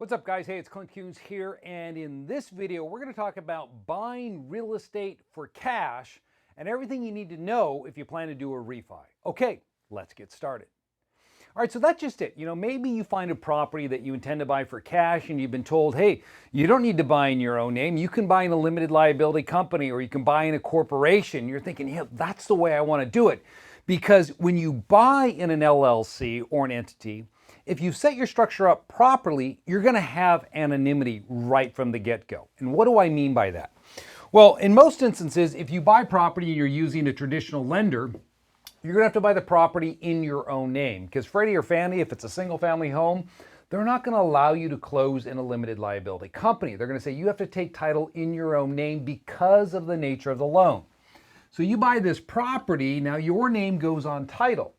What's up, guys? Hey, it's Clint Coons here, and in this video we're going to talk about buying real estate for cash and everything you need to know if you plan to do a refi. Okay, let's get started. All right, so that's just it. Maybe you find a property that you intend to buy for cash and you've been told, hey, you don't need to buy in your own name. You can buy in a limited liability company or you can buy in a corporation. You're thinking, yeah, that's the way I want to do it. Because when you buy in an LLC or an entity, if you set your structure up properly, you're going to have anonymity right from the get-go. And what do I mean by that? Well, in most instances, if you buy property and you're using a traditional lender, you're going to have to buy the property in your own name. Because Freddie or Fannie, if it's a single-family home, they're not going to allow you to close in a limited liability company. They're going to say you have to take title in your own name because of the nature of the loan. So you buy this property, now your name goes on title.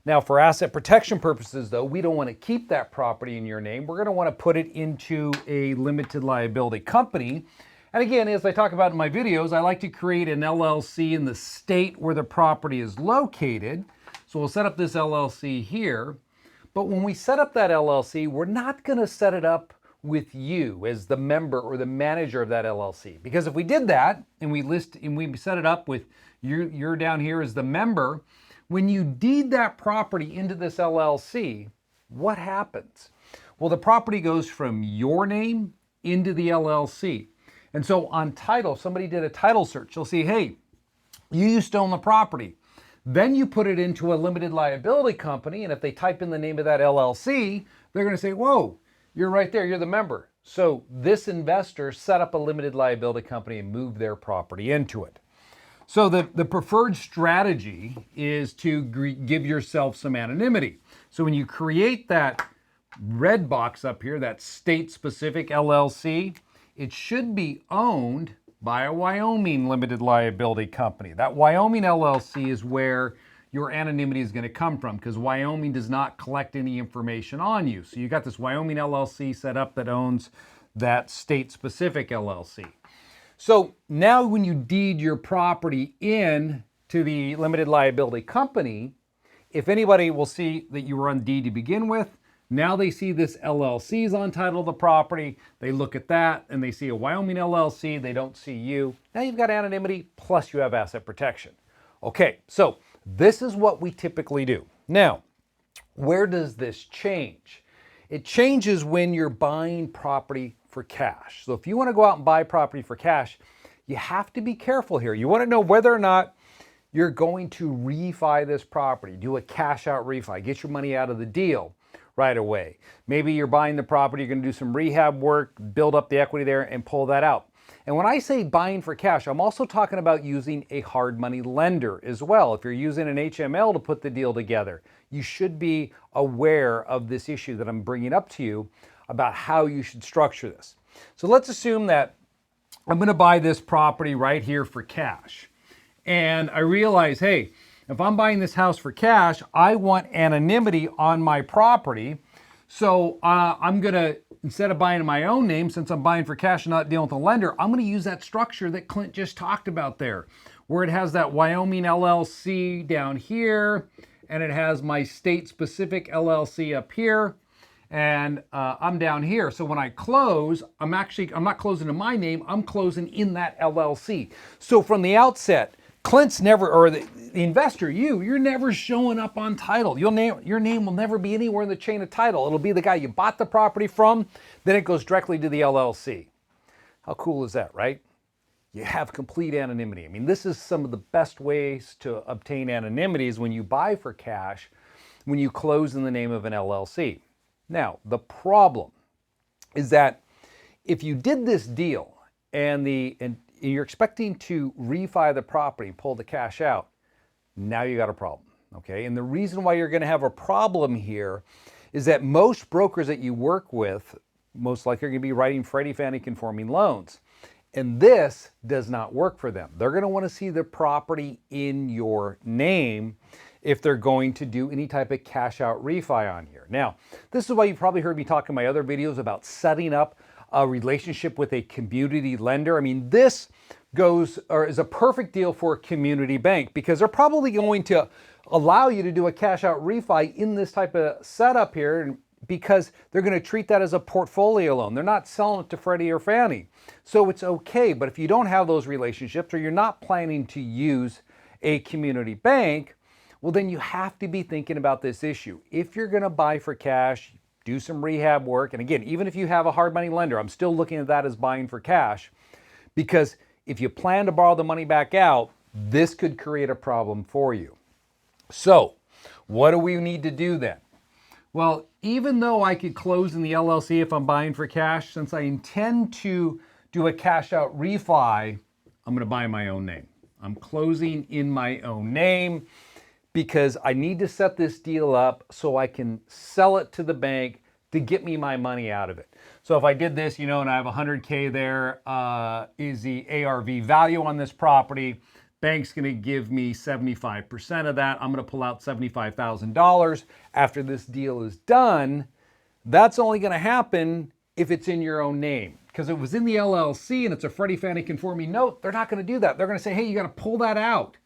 Now, for asset protection purposes, though, we don't want to keep that property in your name. We're going to want to put it into a limited liability company. And again, as I talk about in my videos, I like to create an LLC in the state where the property is located. So we'll set up this LLC here. But when we set up that LLC, we're not going to set it up with you as the member or the manager of that LLC. Because if we did that and we set it up with you're down here as the member, when you deed that property into this LLC, what happens? Well, the property goes from your name into the LLC. And so on title, somebody did a title search. They'll see, hey, you used to own the property. Then you put it into a limited liability company. And if they type in the name of that LLC, they're going to say, whoa, you're right there. You're the member. So this investor set up a limited liability company and moved their property into it. So the preferred strategy is to give yourself some anonymity. So when you create that red box up here, that state-specific LLC, it should be owned by a Wyoming limited liability company. That Wyoming LLC is where your anonymity is going to come from because Wyoming does not collect any information on you. So you got this Wyoming LLC set up that owns that state-specific LLC. So now when you deed your property in to the limited liability company, if anybody will see that you were on deed to begin with, now they see this LLC is on title of the property, they look at that and they see a Wyoming LLC, they don't see you. Now you've got anonymity plus you have asset protection. Okay, so this is what we typically do. Now, where does this change? It changes when you're buying property for cash. So if you want to go out and buy property for cash, you have to be careful here. You want to know whether or not you're going to refi this property, do a cash out refi, get your money out of the deal right away. Maybe you're buying the property, you're going to do some rehab work, build up the equity there and pull that out. And when I say buying for cash, I'm also talking about using a hard money lender as well. If you're using an HML to put the deal together, you should be aware of this issue that I'm bringing up to you about how you should structure this. So let's assume that I'm going to buy this property right here for cash. And I realize, hey, if I'm buying this house for cash, I want anonymity on my property. So I'm going to, instead of buying in my own name, since I'm buying for cash and not dealing with a lender, I'm going to use that structure that Clint just talked about there, where it has that Wyoming LLC down here, and it has my state-specific LLC up here, and I'm down here. So when I close, I'm not closing in my name, I'm closing in that LLC. So from the outset, Clint's never, or the investor, you're never showing up on title. Your name will never be anywhere in the chain of title. It'll be the guy you bought the property from, then it goes directly to the LLC. How cool is that, right? You have complete anonymity. I mean, this is some of the best ways to obtain anonymity is when you buy for cash, when you close in the name of an LLC. Now, the problem is that if you did this deal and you're expecting to refi the property, pull the cash out, now you got a problem, okay? And the reason why you're going to have a problem here is that most brokers that you work with most likely are going to be writing Freddie Fannie conforming loans. And this does not work for them. They're going to want to see the property in your name if they're going to do any type of cash out refi on here. Now, this is why you've probably heard me talk in my other videos about setting up a relationship with a community lender. I mean, this is a perfect deal for a community bank because they're probably going to allow you to do a cash out refi in this type of setup here. And because they're going to treat that as a portfolio loan. They're not selling it to Freddie or Fannie. So it's okay. But if you don't have those relationships or you're not planning to use a community bank, well, then you have to be thinking about this issue. If you're going to buy for cash, do some rehab work. And again, even if you have a hard money lender, I'm still looking at that as buying for cash, because if you plan to borrow the money back out, this could create a problem for you. So what do we need to do then? Well, even though I could close in the LLC if I'm buying for cash, since I intend to do a cash out refi, I'm going to buy in my own name. I'm closing in my own name because I need to set this deal up so I can sell it to the bank to get me my money out of it. So if I did this, and I have 100K there, is the ARV value on this property. Bank's going to give me 75% of that. I'm going to pull out $75,000 after this deal is done. That's only going to happen if it's in your own name. Because it was in the LLC and it's a Freddie Fannie conforming note, they're not going to do that. They're going to say, hey, you got to pull that out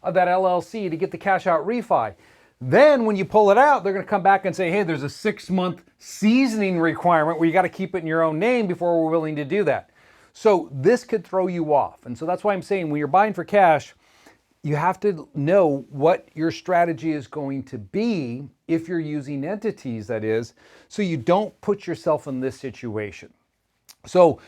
of that LLC to get the cash out refi. Then when you pull it out, they're going to come back and say, hey, there's a 6-month seasoning requirement where you got to keep it in your own name before we're willing to do that. So this could throw you off. And so that's why I'm saying when you're buying for cash, you have to know what your strategy is going to be if you're using entities, that is, so you don't put yourself in this situation. So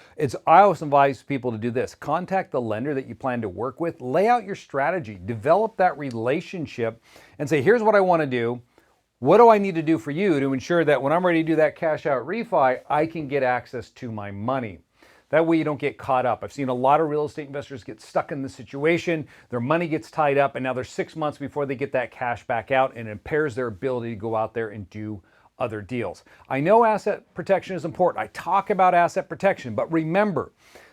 I always advise people to do this. Contact the lender that you plan to work with, lay out your strategy, develop that relationship and say, here's what I want to do. What do I need to do for you to ensure that when I'm ready to do that cash out refi, I can get access to my money? That way you don't get caught up. I've seen a lot of real estate investors get stuck in this situation. Their money gets tied up and now they're 6 months before they get that cash back out, and it impairs their ability to go out there and do other deals. I know asset protection is important. I talk about asset protection, but remember,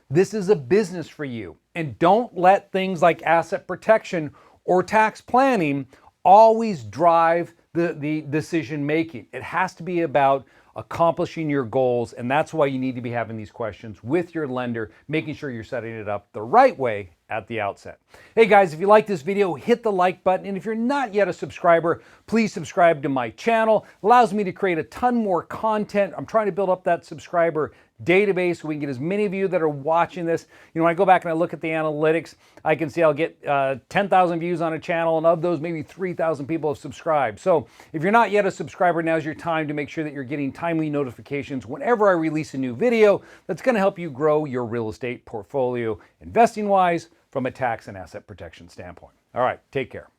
this is a business for you. And don't let things like asset protection or tax planning always drive the decision making. It has to be about accomplishing your goals, and that's why you need to be having these questions with your lender, making sure you're setting it up the right way at the outset. Hey guys, if you like this video, hit the like button, and if you're not yet a subscriber, please subscribe to my channel. It allows me to create a ton more content. I'm trying to build up that subscriber database so we can get as many of you that are watching this. When I go back and I look at the analytics, I can see I'll get 10,000 views on a channel, and of those, maybe 3,000 people have subscribed. So if you're not yet a subscriber, now's your time to make sure that you're getting timely notifications whenever I release a new video that's going to help you grow your real estate portfolio investing-wise from a tax and asset protection standpoint. All right, take care.